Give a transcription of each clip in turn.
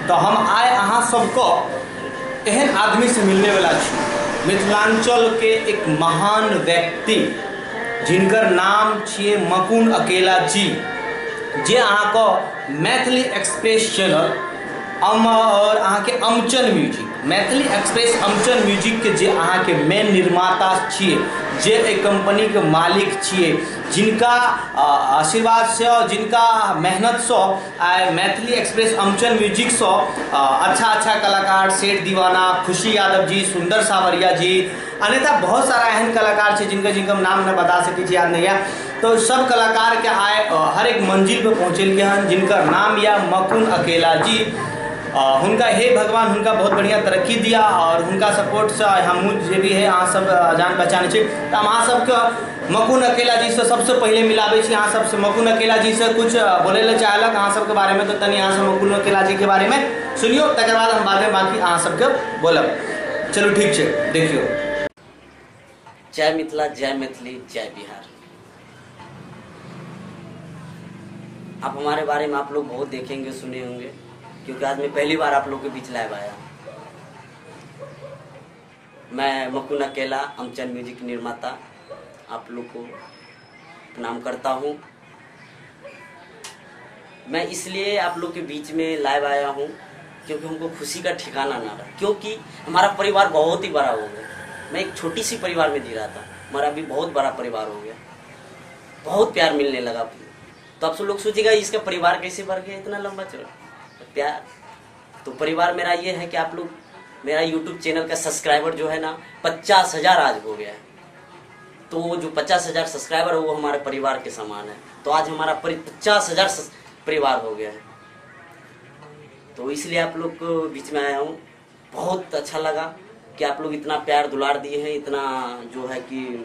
तो हम आए अहाँ सबको एहन आदमी से मिलने वाला छी, मिथिलांचल के एक महान व्यक्ति जिनकर नाम छिए मकुन अकेला जी, जे अहाँके मैथिली एक्सप्रेस चैनल और अहाँके अमचन म्यूजिक, मैथिली एक्सप्रेस अमचन म्यूजिक के जे अहाँके मेन निर्माता छिए, जे एक कंपनी के मालिक छिए, जिनका आशीर्वाद से, जिनका मेहनत से आइ मैथिली एक्सप्रेस अमचन म्यूजिक से अच्छा अच्छा कलाकार, सेठ दीवाना, खुशी यादव जी, सुंदर सावरिया जी, अन्यथा बहुत सारा एहन कलाकार है जिनका नाम न बता सकै छी, याद नहीं है। तो सब कलाकार के आए हर एक मंजिल पे पहुँचलिए हन, जिनका नाम या मकुन अकेला जी। हुनका हे भगवान हुनका बहुत बढ़िया तरक्की दिया और हुनका सपोर्ट से हमहूँ जे भी है अहाँ सब जान पहचान छी। तो हम अहाँ सबके मकुन अकेला जी से सबसे पहले मिलाबे छी। अहाँ सबसे मकुन अकेला जी से कुछ बोले ले चाहलक अहाँ सबके बारे में, तो तनी अहाँ सब मकुन अकेला जी के बारे में सुनियो, तकर बाद हम बाद में बाकी अहाँ सबके बोलब। चलो ठीक है, देखियो। जय मिथिला, जय मैथिली, जय बिहार। आप हमारे बारे में आप लोग बहुत देखेंगे, सुने होंगे, क्योंकि आज मैं पहली बार आप लोग के बीच लाइव आया। मैं मकुन अकेला अमचन म्यूजिक निर्माता आप लोग को प्रणाम करता हूँ। मैं इसलिए आप लोग के बीच में लाइव आया हूँ क्योंकि हमको खुशी का ठिकाना ना रहा, क्योंकि हमारा परिवार बहुत ही बड़ा हो गया। मैं एक छोटी सी परिवार में जी रहा था, हमारा अभी बहुत बड़ा परिवार हो गया, बहुत प्यार मिलने लगा। तो आप सब लोग सोचिएगा इसका परिवार कैसे बढ़ गया इतना लंबा चौड़ा प्यार। तो परिवार मेरा ये है कि आप लोग, मेरा YouTube चैनल का सब्सक्राइबर जो है ना 50,000 आज हो गया है। तो वो जो 50,000 सब्सक्राइबर है वो हमारे परिवार के समान है। तो आज हमारा 50,000 परिवार हो गया है। तो इसलिए आप लोग को बीच में आया हूँ। बहुत अच्छा लगा कि आप लोग इतना प्यार दुलार दिए हैं, इतना जो है कि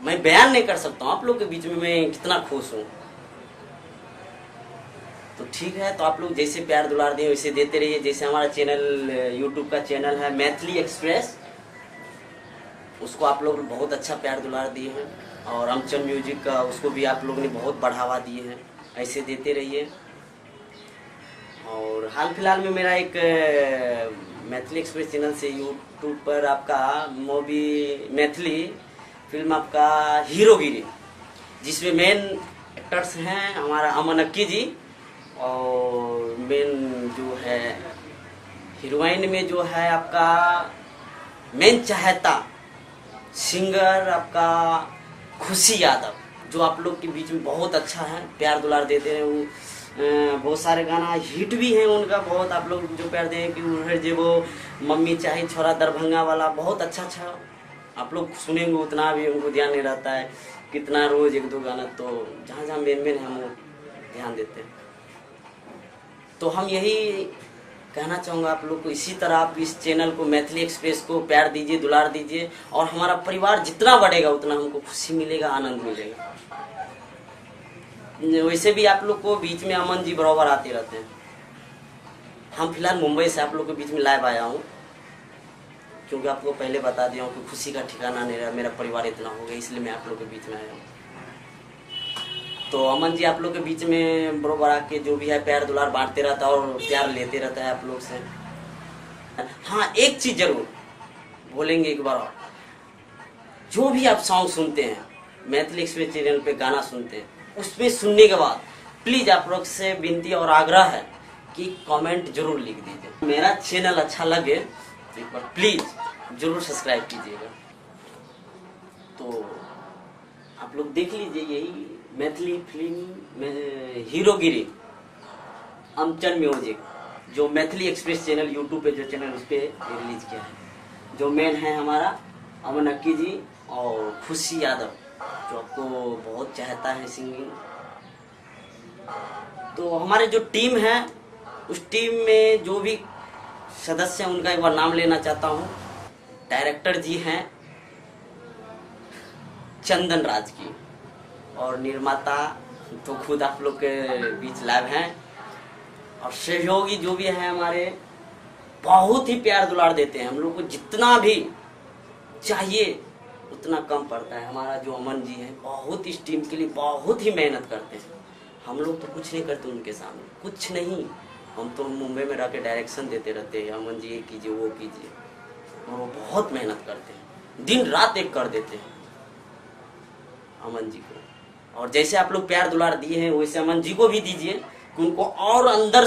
मैं बयान नहीं कर सकता हूँ आप लोग के बीच में मैं कितना खुश हूँ। तो ठीक है, तो आप लोग जैसे प्यार दुलार दिए वैसे देते रहिए। जैसे हमारा चैनल YouTube का चैनल है मैथिली एक्सप्रेस, उसको आप लोग बहुत अच्छा प्यार दुलार दिए हैं, और अमचन म्यूजिक का उसको भी आप लोगों ने बहुत बढ़ावा दिए हैं, ऐसे देते रहिए। और हाल फिलहाल में मेरा एक मैथिली एक्सप्रेस चैनल से YouTube पर आपका मूवी मैथिली फिल्म आपका हीरोगिरी, जिसमें मेन एक्टर्स हैं हमारा अमन अक्की जी, और मेन जो है हीरोइन में जो है आपका मेन चाहता सिंगर आपका खुशी यादव, जो आप लोग के बीच में बहुत अच्छा है, प्यार दुलार देते हैं। वो बहुत सारे गाना हिट भी हैं उनका, बहुत आप लोग जो प्यार दें कि उधर जो वो मम्मी चाहे छोरा दरभंगा वाला, बहुत अच्छा आप लोग सुनेंगे, उतना भी उनको ध्यान नहीं रहता है, कितना रोज एक दो गाना, तो जहाँ जहाँ मेन है हम ध्यान देते हैं। तो हम यही कहना चाहूँगा आप लोग को, इसी तरह आप इस चैनल को मैथिली एक्सप्रेस को प्यार दीजिए, दुलार दीजिए, और हमारा परिवार जितना बढ़ेगा उतना हमको खुशी मिलेगा, आनंद मिलेगा। वैसे भी आप लोग को बीच में अमन जी बराबर आते रहते हैं। हम फिलहाल मुंबई से आप लोग के बीच में लाइव आया हूँ, क्योंकि आपको पहले बता दिया हूँ कि खुशी का ठिकाना नहीं रहा, मेरा परिवार इतना हो गया, इसलिए मैं आप लोग के बीच में आया हूँ। तो अमन जी आप लोग के बीच में बरोबर आके जो भी है प्यार दुलार बांटते रहता है और प्यार लेते रहता है आप लोग से। हाँ, एक चीज जरूर बोलेंगे एक बार और, जो भी आप सॉन्ग सुनते हैं मैथिली एक्सप्रेस चैनल पे गाना सुनते हैं, उसमें सुनने के बाद प्लीज आप लोग से विनती और आग्रह है कि कमेंट जरूर लिख दीजिए। मेरा चैनल अच्छा लगे तो एक बार प्लीज जरूर सब्सक्राइब कीजिएगा। तो आप लोग देख लीजिए, यही मैथिली फिल्म में हीरोगिरी अमचन म्यूजिक, जो मैथिली एक्सप्रेस चैनल YouTube पे जो चैनल उस पर रिलीज किया है। जो मेन है हमारा अमन अक्की जी और खुशी यादव, जो आपको बहुत चाहता है सिंगिंग। तो हमारे जो टीम है, उस टीम में जो भी सदस्य हैं उनका एक बार नाम लेना चाहता हूँ। डायरेक्टर जी हैं चंदन राज की, और निर्माता तो खुद आप लोग के बीच लाइव हैं, और सहयोगी जो भी हैं हमारे बहुत ही प्यार दुलार देते हैं। हम लोग को जितना भी चाहिए उतना कम पड़ता है। हमारा जो अमन जी है बहुत इस टीम के लिए बहुत ही मेहनत करते हैं। हम लोग तो कुछ नहीं करते उनके सामने, कुछ नहीं। हम तो मुंबई में रह के डायरेक्शन देते रहते हैं, अमन जी ये कीजिए वो कीजिए, और वो बहुत मेहनत करते हैं, दिन रात एक कर देते हैं अमन जी को। और जैसे आप लोग प्यार दुलार दिए हैं वैसे अमन जी को भी दीजिए कि उनको और अंदर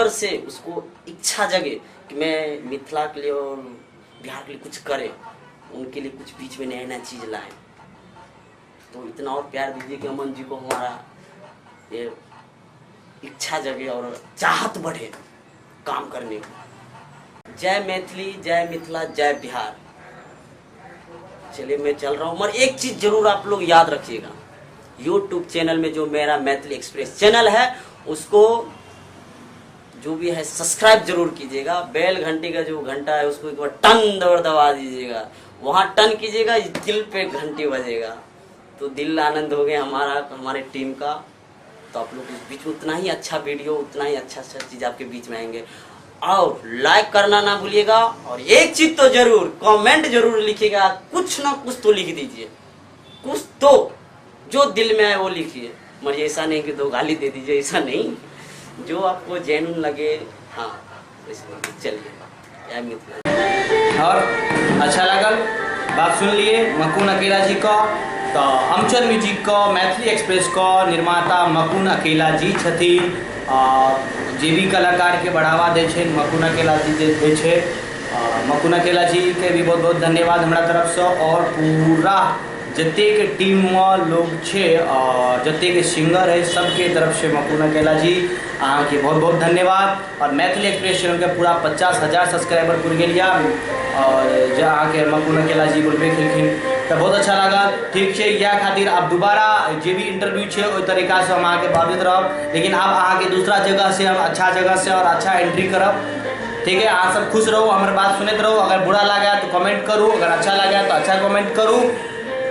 से उसको इच्छा जगे कि मैं मिथिला के लिए और बिहार के लिए कुछ करे, उनके लिए कुछ बीच में नया नया चीज़ लाए। तो इतना और प्यार दीजिए कि अमन जी को हमारा ये इच्छा जगे और चाहत बढ़े काम करने को। जय मैथिली, जय मिथिला, जय बिहार। चलिए मैं चल रहा हूँ, मगर एक चीज़ जरूर आप लोग याद रखिएगा, यूट्यूब चैनल में जो मेरा मैथिली एक्सप्रेस चैनल है उसको जो भी है सब्सक्राइब जरूर कीजिएगा। बेल घंटी का जो घंटा है उसको एक बार टन दबा दीजिएगा, वहाँ टन कीजिएगा, दिल पे घंटी बजेगा तो दिल आनंद हो गया हमारे टीम का। तो आप लोग इस बीच में उतना ही अच्छा वीडियो, उतना ही अच्छा चीज़ आपके बीच में आएंगे। और लाइक करना ना भूलिएगा, और एक चीज़ तो जरूर कमेंट जरूर लिखिएगा, कुछ ना कुछ तो लिख दीजिए, कुछ तो जो दिल में आए वो लिखिए, मगर ऐसा नहीं कि दो गाली दे दीजिए, ऐसा नहीं, जो आपको जेन्युइन लगे। हाँ चलिए और अच्छा लगल बात सुन लिए मकुन अकेला जी का। तो अमचर म्यूजिक का मैथिली एक्सप्रेस का निर्माता मकुन अकेला जी छथिन, जे भी कलाकार के बढ़ावा दे छे मकुन अकेला जी दे छे। मकुन अकेला जी के भी बहुत बहुत धन्यवाद हमारा तरफ से, और पूरा जतेक टीम में लोग छे और जतेक सिंगर है सबके तरफ से मकुन अकेला जी अहाँ के बहुत बहुत धन्यवाद। और मैथिली एक्सप्रेस चैनल के पूरा 50,000 सब्सक्राइबर पुर गेलिया, और जो अहाँ के मकुन अकेला जी बोलबे खेलखिन तो बहुत अच्छा लगा। ठीक है, यह खातिर अब दोबारा जे भी इंटरव्यू है ओहि तरीका से हम अहाँ के बाधित रहब, लेकिन अब अहाँ के दूसरा जगह से हम अच्छा जगह से और अच्छा एंट्री करब। ठीक है, आप सब खुश रहो, हमारे बात सुनते रहो। अगर बुरा लगा तो कमेंट करूँ, अगर अच्छा लगा तो अच्छा कमेंट करूँ,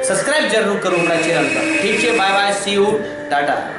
सब्सक्राइब जरूर करूँ हमारे चैनल पर। ठीक है, bye bye, see you, Tata.